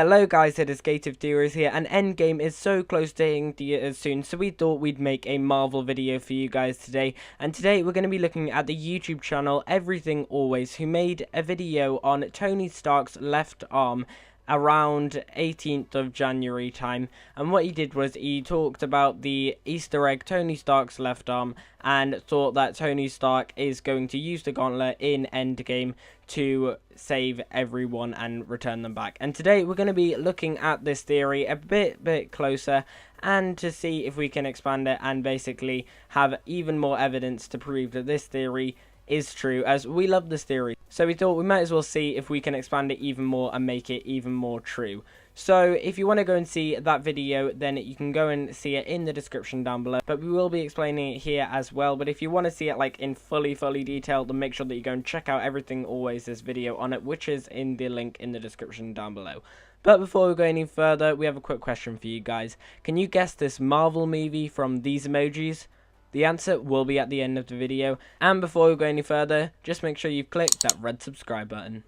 Hello guys, it is Gate of Theories here, and Endgame is so close to hitting theaters soon, so we thought we'd make a Marvel video for you guys today. And today we're going to be looking at the YouTube channel Everything Always, who made a video on Tony Stark's left arm around 18th of January time, and what he did was he talked about the Easter egg Tony Stark's left arm and thought that Tony Stark is going to use the gauntlet in Endgame to save everyone and return them back. And today we're going to be looking at this theory a bit closer and to see if we can expand it and basically have even more evidence to prove that this theory is true, as we love this theory. So we thought we might as well see if we can expand it even more and make it even more true. So if you want to go and see that video, then you can go and see it in the description down below, but we will be explaining it here as well. But if you want to see it like in fully detail, then make sure that you go and check out Everything Always, this video on it, which is in the link in the description down below. But before we go any further, we have a quick question for you guys. Can you guess this Marvel movie from these emojis? The answer will be at the end of the video. And before we go any further, just make sure you've clicked that red subscribe button.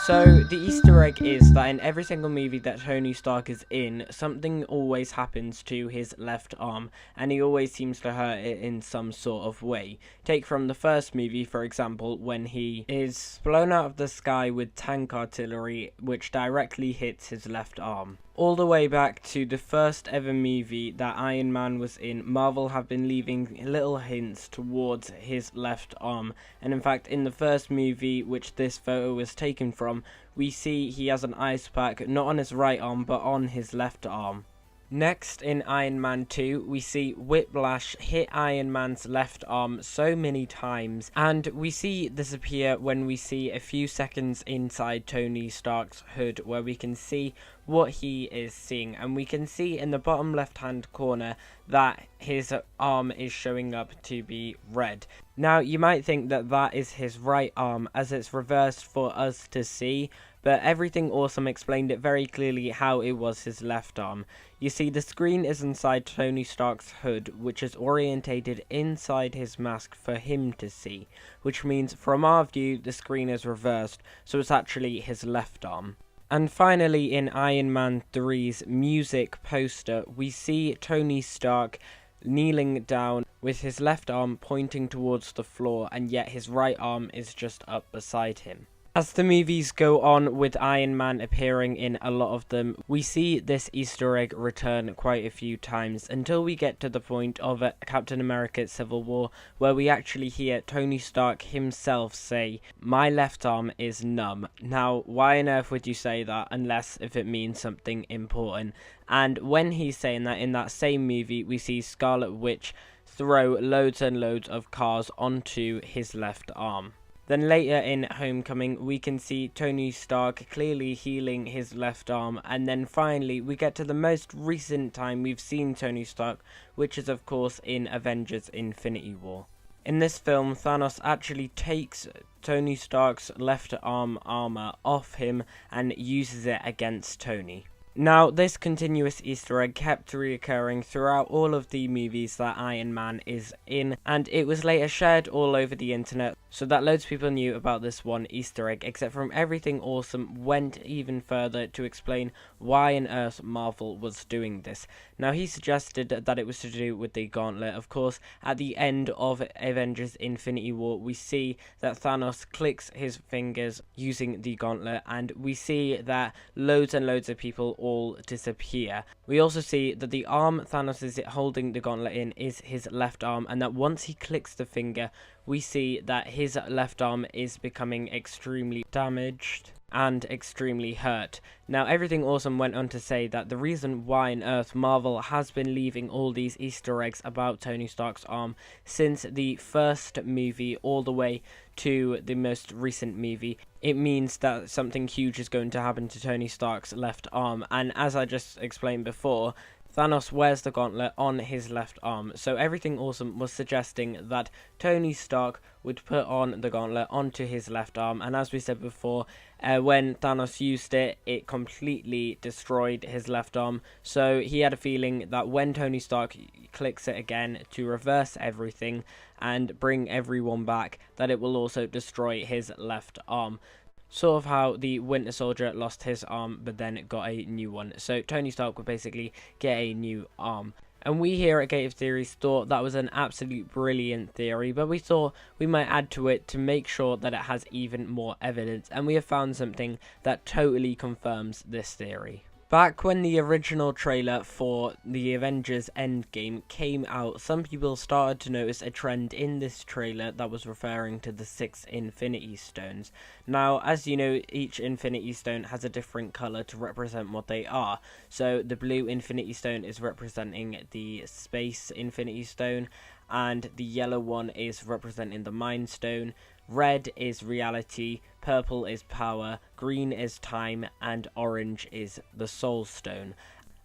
So, the Easter egg is that in every single movie that Tony Stark is in, something always happens to his left arm, and he always seems to hurt it in some sort of way. Take from the first movie, for example, when he is blown out of the sky with tank artillery, which directly hits his left arm. All the way back to the first ever movie that Iron Man was in, Marvel have been leaving little hints towards his left arm. And in fact, in the first movie, which this photo was taken from, we see he has an ice pack, not on his right arm, but on his left arm. Next, in Iron Man 2, we see Whiplash hit Iron Man's left arm so many times, and we see this appear when we see a few seconds inside Tony Stark's hood, where we can see what he is seeing, and we can see in the bottom left hand corner that his arm is showing up to be red. Now, you might think that that is his right arm, as it's reversed for us to see, but Everything Awesome explained it very clearly how it was his left arm. You see, the screen is inside Tony Stark's hood, which is orientated inside his mask for him to see, which means from our view the screen is reversed, so it's actually his left arm. And finally, in Iron Man 3's music poster, we see Tony Stark kneeling down with his left arm pointing towards the floor, and yet his right arm is just up beside him. As the movies go on, with Iron Man appearing in a lot of them, we see this Easter egg return quite a few times, until we get to the point of Captain America Civil War, where we actually hear Tony Stark himself say, "My left arm is numb." Now, why on earth would you say that, unless if it means something important? And when he's saying that, in that same movie, we see Scarlet Witch throw loads and loads of cars onto his left arm. Then later in Homecoming, we can see Tony Stark clearly healing his left arm, and then finally we get to the most recent time we've seen Tony Stark, which is of course in Avengers Infinity War. In this film, Thanos actually takes Tony Stark's left arm armor off him and uses it against Tony. Now, this continuous Easter egg kept reoccurring throughout all of the movies that Iron Man is in, and it was later shared all over the internet, so that loads of people knew about this one Easter egg, except from Everything Awesome went even further to explain why on earth Marvel was doing this. Now, he suggested that it was to do with the gauntlet. Of course, at the end of Avengers Infinity War, we see that Thanos clicks his fingers using the gauntlet, and we see that loads and loads of people all disappear. We also see that the arm Thanos is holding the gauntlet in is his left arm, and that once he clicks the finger, we see that his left arm is becoming extremely damaged and extremely hurt. Now, Everything Awesome went on to say that the reason why on earth Marvel has been leaving all these Easter eggs about Tony Stark's arm since the first movie all the way to the most recent movie, it means that something huge is going to happen to Tony Stark's left arm. And as I just explained before, Thanos wears the gauntlet on his left arm. So everything awesome was suggesting that Tony Stark would put on the gauntlet onto his left arm, and as we said before, when Thanos used it, it completely destroyed his left arm. So he had a feeling that when Tony Stark clicks it again to reverse everything and bring everyone back, that it will also destroy his left arm. Sort of how the Winter Soldier lost his arm but then got a new one. So Tony Stark would basically get a new arm. And we here at Gate of Theories thought that was an absolute brilliant theory, but we thought we might add to it to make sure that it has even more evidence, and we have found something that totally confirms this theory. Back when the original trailer for the Avengers End Game came out, some people started to notice a trend in this trailer that was referring to the 6 Infinity Stones. Now, as you know, each Infinity Stone has a different colour to represent what they are. So the blue Infinity Stone is representing the Space Infinity Stone, and the yellow one is representing the Mind Stone. Red is reality, purple is power, green is time, and orange is the soul stone.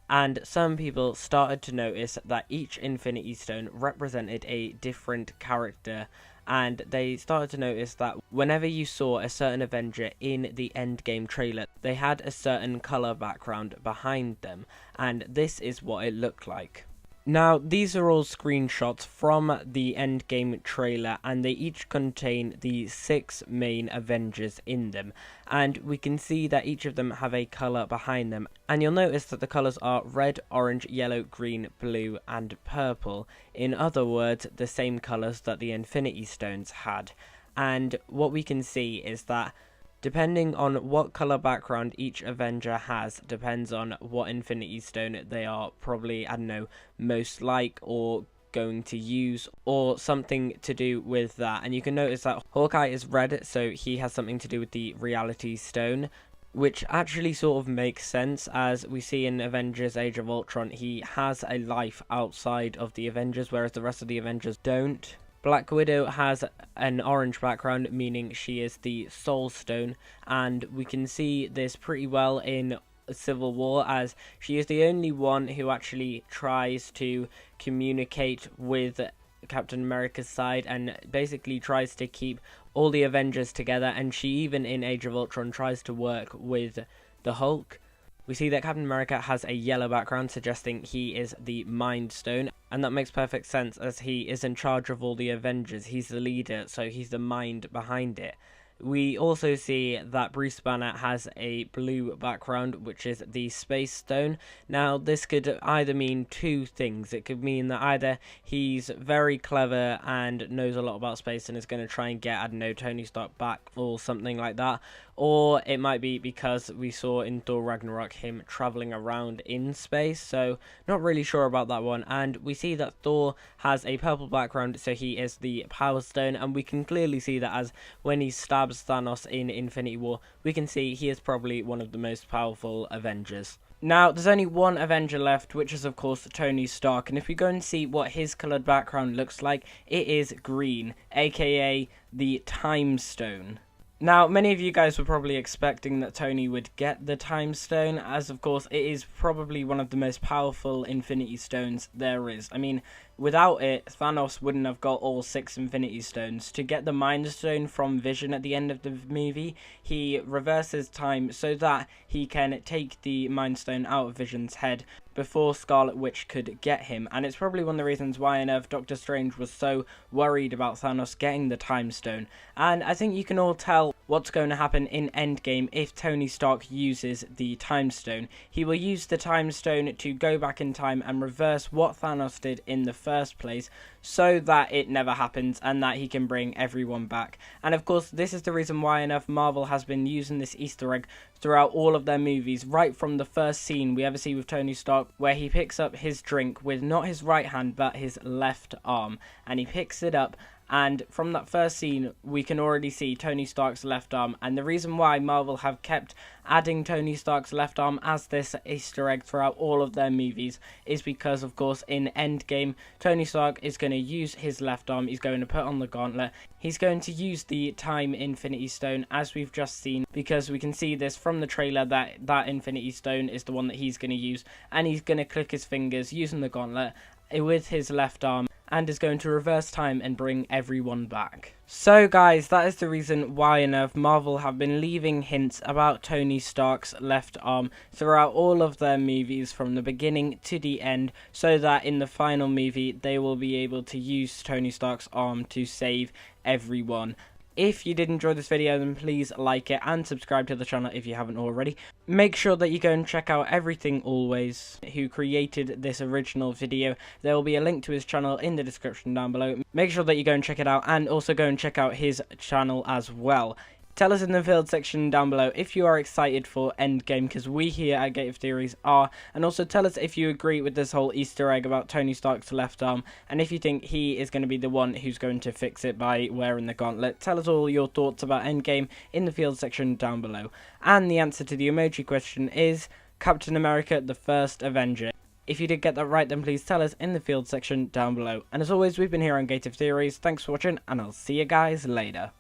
And some people started to notice that each Infinity Stone represented a different character, and they started to notice that whenever you saw a certain Avenger in the Endgame trailer, they had a certain colour background behind them, and this is what it looked like. Now, these are all screenshots from the Endgame trailer, and they each contain the 6 main Avengers in them, and we can see that each of them have a colour behind them, and you'll notice that the colours are red, orange, yellow, green, blue, and purple. In other words, the same colours that the Infinity Stones had. And what we can see is that depending on what colour background each Avenger has, depends on what Infinity Stone they are probably, I don't know, most like or going to use, or something to do with that. And you can notice that Hawkeye is red, so he has something to do with the Reality Stone, which actually sort of makes sense, as we see in Avengers Age of Ultron, he has a life outside of the Avengers, whereas the rest of the Avengers don't. Black Widow has an orange background, meaning she is the Soul Stone, and we can see this pretty well in Civil War, as she is the only one who actually tries to communicate with Captain America's side and basically tries to keep all the Avengers together, and she even in Age of Ultron tries to work with the Hulk. We see that Captain America has a yellow background, suggesting he is the Mind Stone, and that makes perfect sense as he is in charge of all the Avengers. He's the leader, so he's the mind behind it. We also see that Bruce Banner has a blue background, which is the Space Stone. Now, this could either mean two things. It could mean that either he's very clever and knows a lot about space and is going to try and get, I don't know, Tony Stark back or something like that. Or it might be because we saw in Thor Ragnarok him traveling around in space, so not really sure about that one. And we see that Thor has a purple background, so he is the Power Stone, and we can clearly see that as when he stabs Thanos in Infinity War, we can see he is probably one of the most powerful Avengers. Now, there's only one Avenger left, which is, of course, Tony Stark. And if we go and see what his coloured background looks like, it is green, aka the Time Stone. Now, many of you guys were probably expecting that Tony would get the Time Stone, as, of course, it is probably one of the most powerful Infinity Stones there is. I mean, without it, Thanos wouldn't have got all 6 Infinity Stones. To get the Mind Stone from Vision at the end of the movie, he reverses time so that he can take the Mind Stone out of Vision's head before Scarlet Witch could get him. And it's probably one of the reasons why on earth Doctor Strange was so worried about Thanos getting the Time Stone. And I think you can all tell what's going to happen in Endgame if Tony Stark uses the Time Stone. He will use the Time Stone to go back in time and reverse what Thanos did in the first place, so that it never happens and that he can bring everyone back. And of course, this is the reason why enough Marvel has been using this Easter egg throughout all of their movies, right from the first scene we ever see with Tony Stark, where he picks up his drink with not his right hand but his left arm, and he picks it up And from that first scene, we can already see Tony Stark's left arm. And the reason why Marvel have kept adding Tony Stark's left arm as this Easter egg throughout all of their movies is because, of course, in Endgame, Tony Stark is going to use his left arm. He's going to put on the gauntlet. He's going to use the Time Infinity Stone, as we've just seen, because we can see this from the trailer that Infinity Stone is the one that he's going to use. And he's going to click his fingers using the gauntlet with his left arm, and is going to reverse time and bring everyone back. So guys, that is the reason why on earth Marvel have been leaving hints about Tony Stark's left arm throughout all of their movies from the beginning to the end, so that in the final movie they will be able to use Tony Stark's arm to save everyone. If you did enjoy this video, then please like it and subscribe to the channel if you haven't already. Make sure that you go and check out Everything Always, who created this original video. There will be a link to his channel in the description down below. Make sure that you go and check it out, and also go and check out his channel as well. Tell us in the field section down below if you are excited for Endgame, because we here at Gate of Theories are. And also tell us if you agree with this whole Easter egg about Tony Stark's left arm, and if you think he is going to be the one who's going to fix it by wearing the gauntlet. Tell us all your thoughts about Endgame in the field section down below. And the answer to the emoji question is Captain America, the first Avenger. If you did get that right, then please tell us in the field section down below. And as always, we've been here on Gate of Theories. Thanks for watching, and I'll see you guys later.